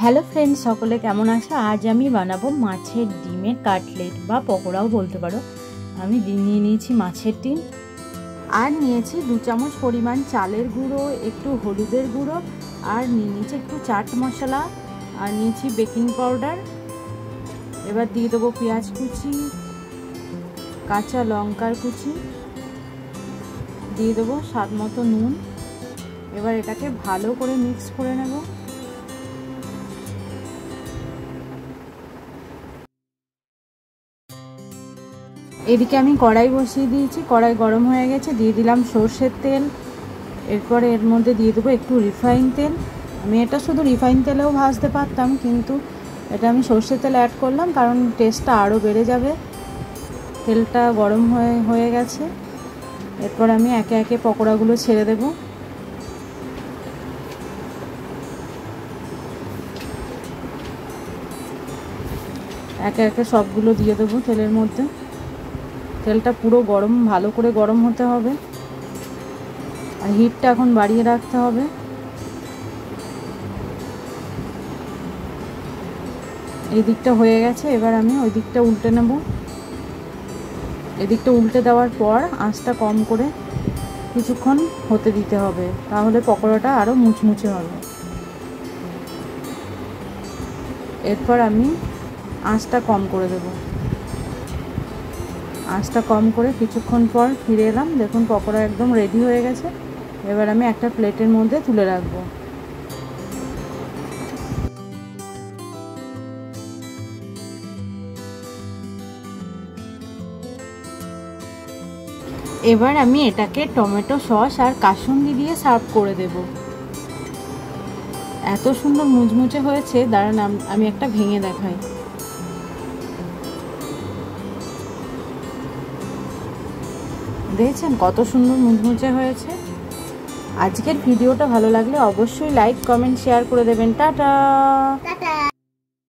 Hello friends, সকলে কেমন আছো? আজ আমি বানাবো মাছের ডিমের কাটলেট বা পকোড়াও বলতে পারো। আমি নিয়ে নিয়েছি মাছের ডিম, আর নিয়েছি 2 চামচ পরিমাণ চালের গুঁড়ো, একটু হলুদের গুঁড়ো, আর নিয়ে নিয়েছি একটু চাট মশলা, আর নিয়েছি বেকিং পাউডার। এবার দিয়ে দেবো পেঁয়াজ কুচি, কাঁচা লঙ্কার কুচি, দিয়ে দেবো স্বাদ মতো নুন। এবার এটাকে ভালো করে মিক্স করে নেব। এদিকে আমি কড়াই বসিয়ে দিয়েছি, কড়াই গরম হয়ে গেছে, দিয়ে দিলাম সর্ষের তেল। এরপরে এর মধ্যে দিয়ে দেবো একটু রিফাইন তেল। আমি এটা শুধু রিফাইন তেলেও ভাজতে পারতাম, কিন্তু এটা আমি সর্ষের তেল অ্যাড করলাম কারণ টেস্টটা আরও বেড়ে যাবে। তেলটা গরম হয়ে গেছে। এরপর আমি একে একে পকোড়াগুলো ছেড়ে দেব। একে একে সবগুলো দিয়ে দেবো তেলের মধ্যে। তেলটা পুরো গরম, ভালো করে গরম হতে হবে, আর হিটটা এখন বাড়িয়ে রাখতে হবে। এই দিকটা হয়ে গেছে, এবার আমি ওই দিকটা উল্টে নেব। এদিকটা উল্টে দেওয়ার পর আঁচটা কম করে কিছুক্ষণ হতে দিতে হবে, তাহলে পকোড়াটা আরও মুচমুচে হবে। এরপর আমি আঁচটা কম করে দেব। আঁচটা কম করে কিছুক্ষণ পর ফিরে এলাম। দেখুন পকোড়া একদম রেডি হয়ে গেছে। এবার আমি একটা প্লেটের মধ্যে তুলে রাখবো। এবার আমি এটাকে টমেটো সস আর কাসুন্দি দিয়ে সার্ভ করে দেব। এত সুন্দর মুচমুচে হয়েছে, দাঁড়ান আমি একটা ভেঙে দেখাই। দেখছেন কত সুন্দর মুচমুচে হয়েছে। আজকের ভিডিওটা ভালো লাগলে অবশ্যই লাইক, কমেন্ট, শেয়ার করে দেবেন। টাটা।